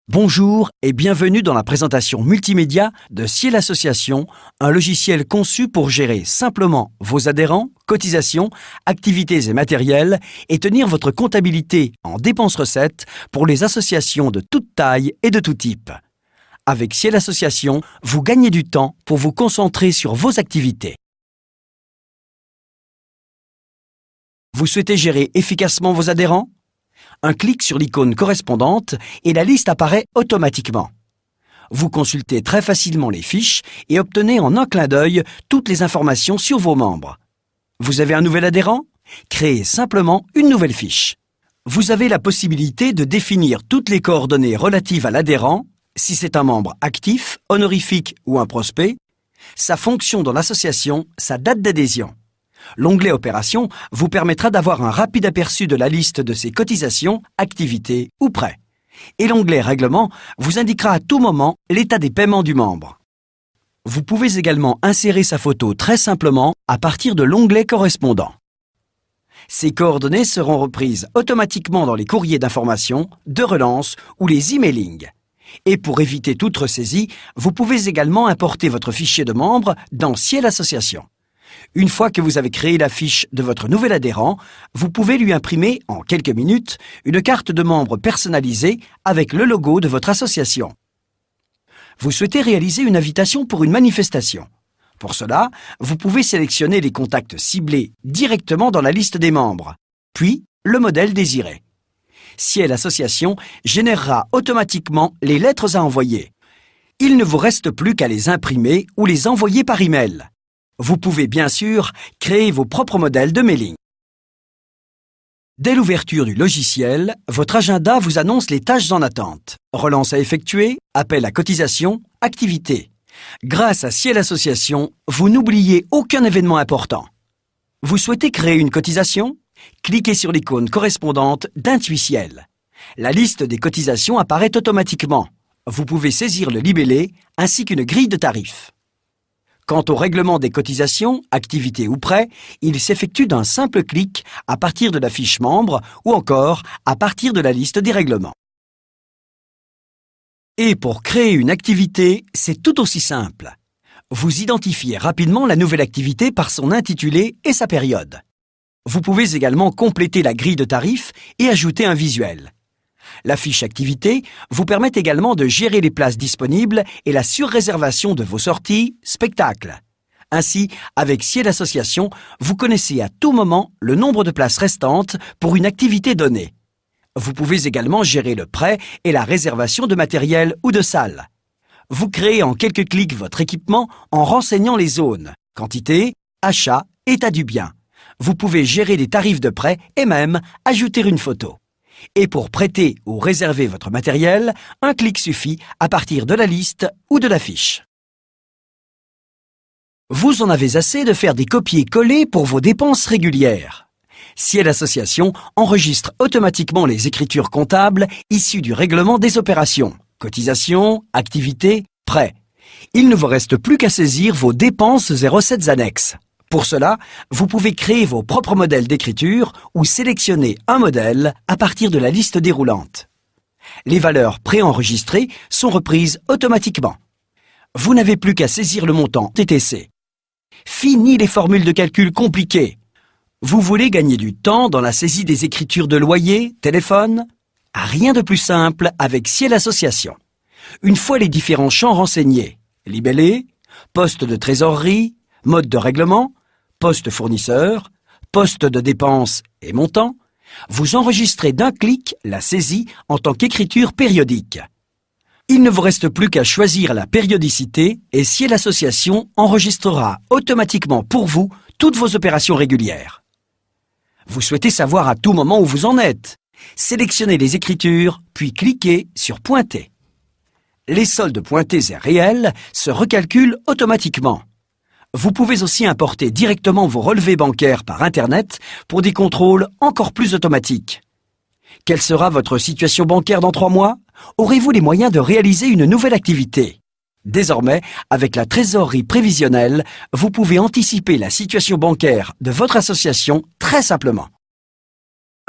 Bonjour et bienvenue dans la présentation multimédia de Ciel Association, un logiciel conçu pour gérer simplement vos adhérents, cotisations, activités et matériels et tenir votre comptabilité en dépenses-recettes pour les associations de toute taille et de tout type. Avec Ciel Association, vous gagnez du temps pour vous concentrer sur vos activités. Vous souhaitez gérer efficacement vos adhérents ? Un clic sur l'icône correspondante et la liste apparaît automatiquement. Vous consultez très facilement les fiches et obtenez en un clin d'œil toutes les informations sur vos membres. Vous avez un nouvel adhérent ? Créez simplement une nouvelle fiche. Vous avez la possibilité de définir toutes les coordonnées relatives à l'adhérent, si c'est un membre actif, honorifique ou un prospect, sa fonction dans l'association, sa date d'adhésion. L'onglet Opérations vous permettra d'avoir un rapide aperçu de la liste de ses cotisations, activités ou prêts. Et l'onglet Règlement vous indiquera à tout moment l'état des paiements du membre. Vous pouvez également insérer sa photo très simplement à partir de l'onglet correspondant. Ces coordonnées seront reprises automatiquement dans les courriers d'information, de relance ou les emailings. Et pour éviter toute ressaisie, vous pouvez également importer votre fichier de membre dans Ciel Association. Une fois que vous avez créé la fiche de votre nouvel adhérent, vous pouvez lui imprimer, en quelques minutes, une carte de membre personnalisée avec le logo de votre association. Vous souhaitez réaliser une invitation pour une manifestation. Pour cela, vous pouvez sélectionner les contacts ciblés directement dans la liste des membres, puis le modèle désiré. Ciel Association générera automatiquement les lettres à envoyer. Il ne vous reste plus qu'à les imprimer ou les envoyer par email. Vous pouvez bien sûr créer vos propres modèles de mailing. Dès l'ouverture du logiciel, votre agenda vous annonce les tâches en attente. Relance à effectuer, appel à cotisation, activité. Grâce à Ciel Association, vous n'oubliez aucun événement important. Vous souhaitez créer une cotisation ? Cliquez sur l'icône correspondante d'Intuiciel. La liste des cotisations apparaît automatiquement. Vous pouvez saisir le libellé ainsi qu'une grille de tarifs. Quant au règlement des cotisations, activités ou prêts, il s'effectue d'un simple clic à partir de la fiche membre ou encore à partir de la liste des règlements. Et pour créer une activité, c'est tout aussi simple. Vous identifiez rapidement la nouvelle activité par son intitulé et sa période. Vous pouvez également compléter la grille de tarifs et ajouter un visuel. La fiche activité vous permet également de gérer les places disponibles et la surréservation de vos sorties, spectacles. Ainsi, avec Ciel Association, vous connaissez à tout moment le nombre de places restantes pour une activité donnée. Vous pouvez également gérer le prêt et la réservation de matériel ou de salles. Vous créez en quelques clics votre équipement en renseignant les zones, quantité, achat, état du bien. Vous pouvez gérer les tarifs de prêt et même ajouter une photo. Et pour prêter ou réserver votre matériel, un clic suffit à partir de la liste ou de la fiche. Vous en avez assez de faire des copier-coller pour vos dépenses régulières. Ciel Association enregistre automatiquement les écritures comptables issues du règlement des opérations, cotisations, activités, prêts. Il ne vous reste plus qu'à saisir vos dépenses et recettes annexes. Pour cela, vous pouvez créer vos propres modèles d'écriture ou sélectionner un modèle à partir de la liste déroulante. Les valeurs préenregistrées sont reprises automatiquement. Vous n'avez plus qu'à saisir le montant TTC. Fini les formules de calcul compliquées. Vous voulez gagner du temps dans la saisie des écritures de loyer, téléphone ? Rien de plus simple avec Ciel Association. Une fois les différents champs renseignés, libellé, poste de trésorerie, mode de règlement, poste fournisseur, poste de dépenses et montant, vous enregistrez d'un clic la saisie en tant qu'écriture périodique. Il ne vous reste plus qu'à choisir la périodicité et Ciel Association enregistrera automatiquement pour vous toutes vos opérations régulières. Vous souhaitez savoir à tout moment où vous en êtes. Sélectionnez les écritures, puis cliquez sur Pointer. Les soldes pointés et réels se recalculent automatiquement. Vous pouvez aussi importer directement vos relevés bancaires par Internet pour des contrôles encore plus automatiques. Quelle sera votre situation bancaire dans 3 mois ? Aurez-vous les moyens de réaliser une nouvelle activité ? Désormais, avec la trésorerie prévisionnelle, vous pouvez anticiper la situation bancaire de votre association très simplement.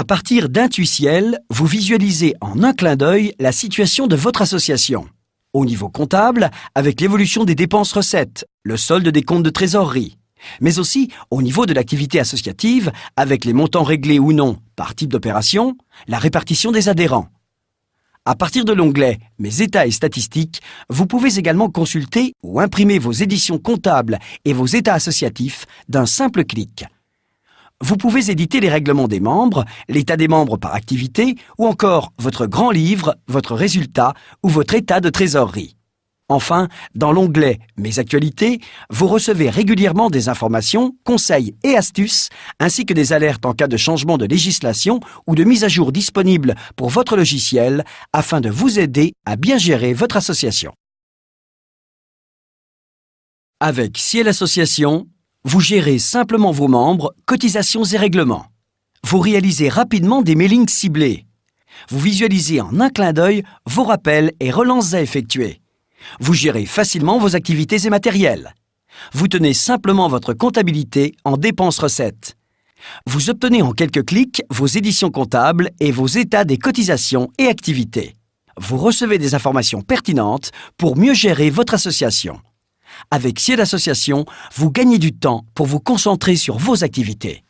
À partir d'Intuiciel, vous visualisez en un clin d'œil la situation de votre association. Au niveau comptable, avec l'évolution des dépenses-recettes, le solde des comptes de trésorerie, mais aussi au niveau de l'activité associative, avec les montants réglés ou non par type d'opération, la répartition des adhérents. À partir de l'onglet « Mes états et statistiques », vous pouvez également consulter ou imprimer vos éditions comptables et vos états associatifs d'un simple clic. Vous pouvez éditer les règlements des membres, l'état des membres par activité ou encore votre grand livre, votre résultat ou votre état de trésorerie. Enfin, dans l'onglet « Mes actualités », vous recevez régulièrement des informations, conseils et astuces, ainsi que des alertes en cas de changement de législation ou de mise à jour disponibles pour votre logiciel afin de vous aider à bien gérer votre association. Avec Ciel Association, vous gérez simplement vos membres, cotisations et règlements. Vous réalisez rapidement des mailings ciblés. Vous visualisez en un clin d'œil vos rappels et relances à effectuer. Vous gérez facilement vos activités et matériels. Vous tenez simplement votre comptabilité en dépenses-recettes. Vous obtenez en quelques clics vos éditions comptables et vos états des cotisations et activités. Vous recevez des informations pertinentes pour mieux gérer votre association. Avec Ciel Association, vous gagnez du temps pour vous concentrer sur vos activités.